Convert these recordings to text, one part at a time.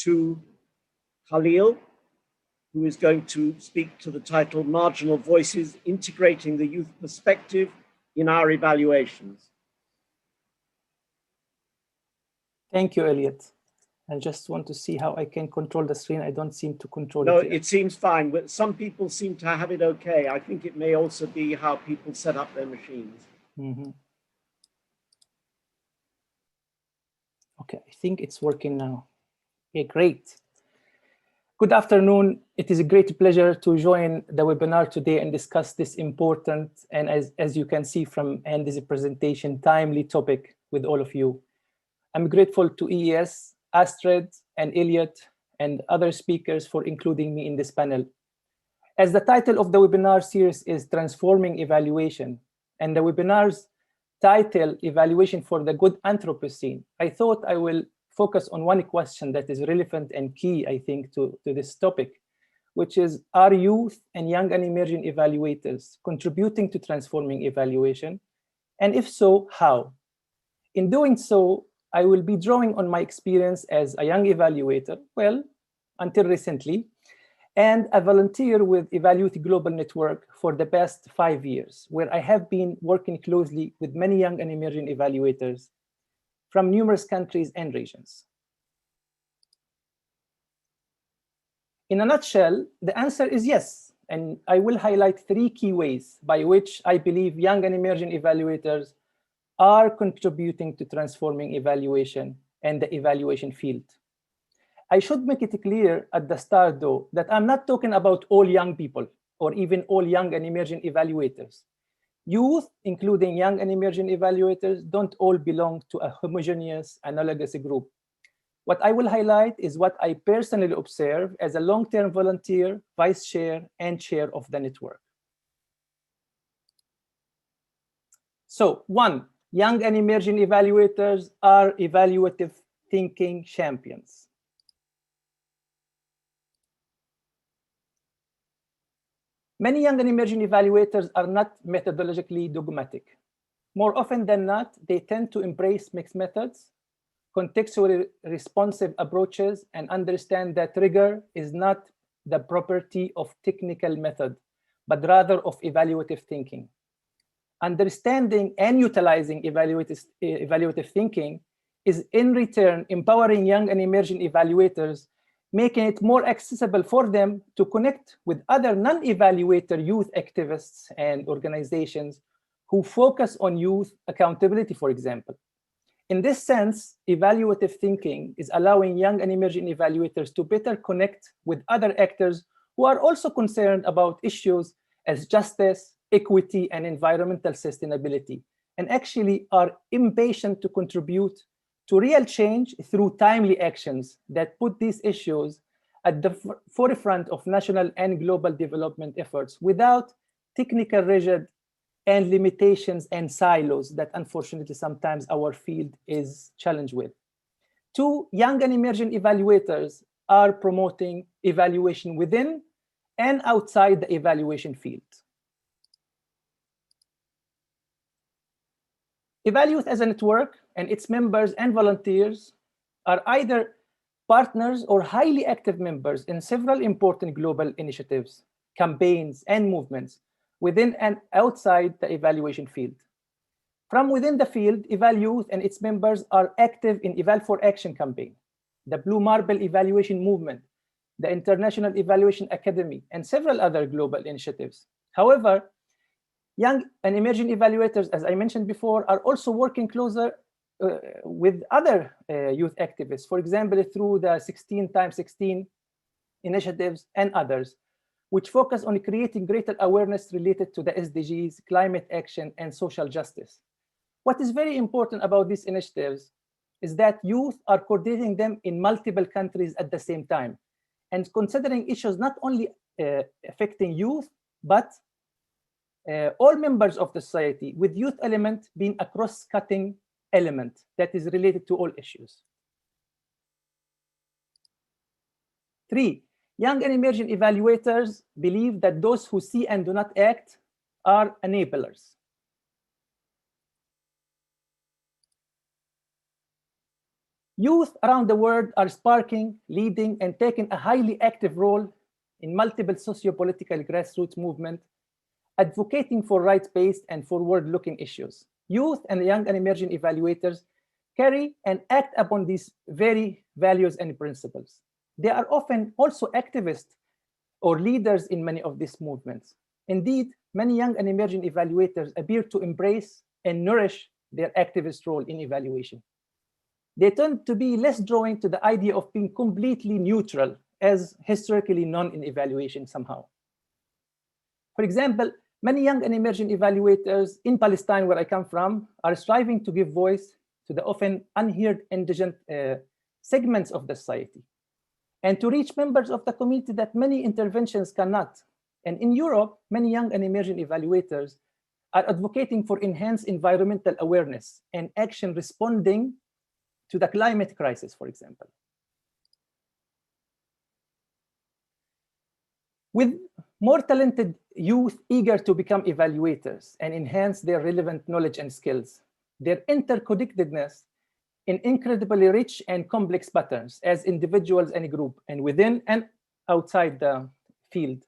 to Khalil, who is going to speak to the title Marginal Voices, Integrating the Youth Perspective in Our Evaluations. Thank you, Elliot. I just want to see how I can control the screen. I don't seem to control it. No, it seems fine. But some people seem to have it okay. I think it may also be how people set up their machines. Mm-hmm. Okay, I think it's working now. Okay, great. Good afternoon. It is a great pleasure to join the webinar today and discuss this important and, as you can see from Andy's presentation, timely topic with all of you. I'm grateful to EES, Astrid, and Elliot, and other speakers for including me in this panel. As the title of the webinar series is Transforming Evaluation, and the webinar's title, Evaluation for the Good Anthropocene, I thought I will focus on one question that is relevant and key, I think, to this topic, which is, are youth and young and emerging evaluators contributing to transforming evaluation? And if so, how? In doing so, I will be drawing on my experience as a young evaluator, well, until recently, and a volunteer with Evaluate Global Network for the past 5 years, where I have been working closely with many young and emerging evaluators from numerous countries and regions. In a nutshell, the answer is yes, and I will highlight 3 key ways by which I believe young and emerging evaluators are contributing to transforming evaluation and the evaluation field. I should make it clear at the start, though, that I'm not talking about all young people or even all young and emerging evaluators. Youth, including young and emerging evaluators, don't all belong to a homogeneous, analogous group. What I will highlight is what I personally observe as a long-term volunteer, vice chair, and chair of the network. So, 1, young and emerging evaluators are evaluative thinking champions. Many young and emerging evaluators are not methodologically dogmatic. More often than not, they tend to embrace mixed methods, contextually responsive approaches, and understand that rigor is not the property of technical method, but rather of evaluative thinking. Understanding and utilizing evaluative thinking is in return empowering young and emerging evaluators, making it more accessible for them to connect with other non-evaluator youth activists and organizations who focus on youth accountability, for example. In this sense, evaluative thinking is allowing young and emerging evaluators to better connect with other actors who are also concerned about issues as justice, equity, and environmental sustainability, and actually are impatient to contribute to real change through timely actions that put these issues at the forefront of national and global development efforts without technical rigid and limitations and silos that unfortunately sometimes our field is challenged with. 2, young and emerging evaluators are promoting evaluation within and outside the evaluation field. Evaluate as a network and its members and volunteers are either partners or highly active members in several important global initiatives, campaigns, and movements within and outside the evaluation field. From within the field, Evaluate and its members are active in Eval for Action campaign, the Blue Marble Evaluation Movement, the International Evaluation Academy, and several other global initiatives. However, young and emerging evaluators, as I mentioned before, are also working closer with other youth activists, for example, through the 16x16 initiatives and others, which focus on creating greater awareness related to the SDGs, climate action, and social justice. What is very important about these initiatives is that youth are coordinating them in multiple countries at the same time, and considering issues not only affecting youth, but all members of the society, with youth element being a cross-cutting element that is related to all issues. 3, young and emerging evaluators believe that those who see and do not act are enablers. Youth around the world are sparking, leading, and taking a highly active role in multiple socio-political grassroots movements, advocating for rights-based and forward-looking issues. Youth and young and emerging evaluators carry and act upon these very values and principles. They are often also activists or leaders in many of these movements. Indeed, many young and emerging evaluators appear to embrace and nourish their activist role in evaluation. They tend to be less drawn to the idea of being completely neutral, as historically known in evaluation somehow. For example, many young and emerging evaluators in Palestine, where I come from, are striving to give voice to the often unheard indigent segments of the society, and to reach members of the community that many interventions cannot. And in Europe, many young and emerging evaluators are advocating for enhanced environmental awareness and action responding to the climate crisis, for example. With more talented youth eager to become evaluators and enhance their relevant knowledge and skills, their interconnectedness in incredibly rich and complex patterns as individuals and a group, and within and outside the field,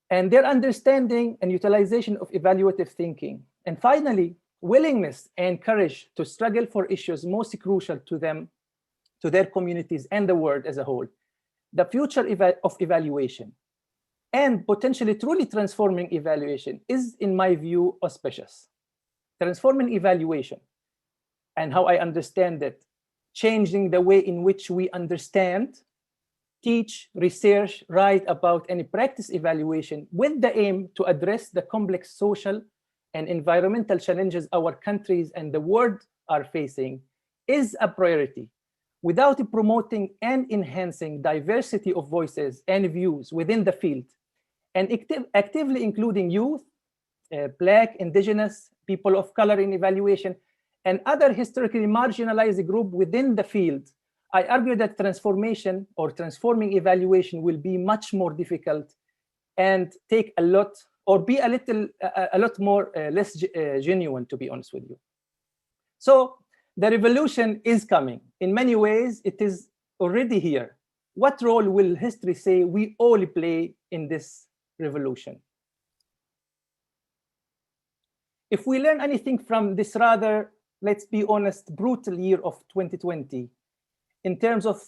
and their understanding and utilization of evaluative thinking. And finally, willingness and courage to struggle for issues most crucial to them, to their communities and the world as a whole. The future of evaluation and potentially truly transforming evaluation is, in my view, auspicious. Transforming evaluation, and how I understand it, changing the way in which we understand, teach, research, write about, and practice evaluation with the aim to address the complex social and environmental challenges our countries and the world are facing is a priority. Without promoting and enhancing diversity of voices and views within the field, and actively including youth, Black, Indigenous, people of color in evaluation, and other historically marginalized groups within the field, I argue that transformation or transforming evaluation will be much more difficult and take a lot, or be a lot more less genuine, to be honest with you. So the revolution is coming. In many ways, it is already here. What role will history say we all play in this revolution? If we learn anything from this rather, let's be honest, brutal year of 2020, in terms of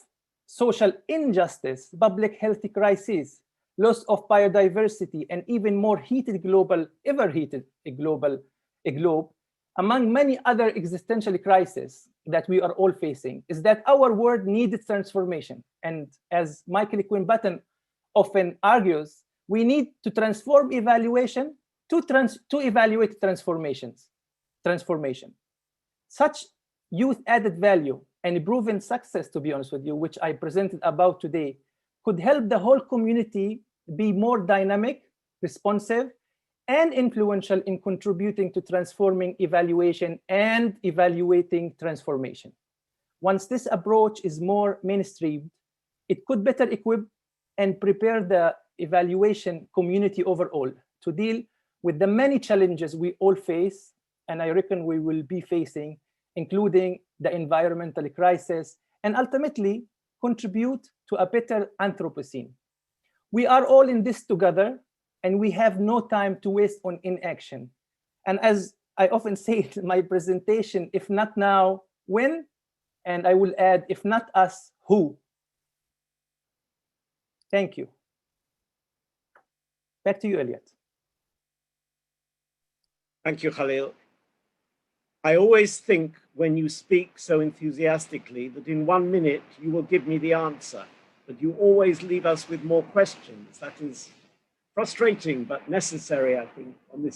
social injustice, public health crisis, loss of biodiversity, and even more heated global, ever heated globe, among many other existential crises that we are all facing, is that our world needed transformation. And as Michael Quinn-Button often argues, we need to transform evaluation to evaluate transformation. Such youth added value and proven success, to be honest with you, which I presented about today, could help the whole community be more dynamic, responsive, and influential in contributing to transforming evaluation and evaluating transformation. Once this approach is more mainstreamed, it could better equip and prepare the evaluation community overall to deal with the many challenges we all face, and I reckon we will be facing, including the environmental crisis, and ultimately contribute to a better Anthropocene. We are all in this together, and we have no time to waste on inaction. And as I often say in my presentation, if not now, when? And I will add, if not us, who? Thank you. Back to you, Elliot. Thank you, Khalil. I always think when you speak so enthusiastically that in 1 minute you will give me the answer, but you always leave us with more questions. That is frustrating, but necessary, I think, on this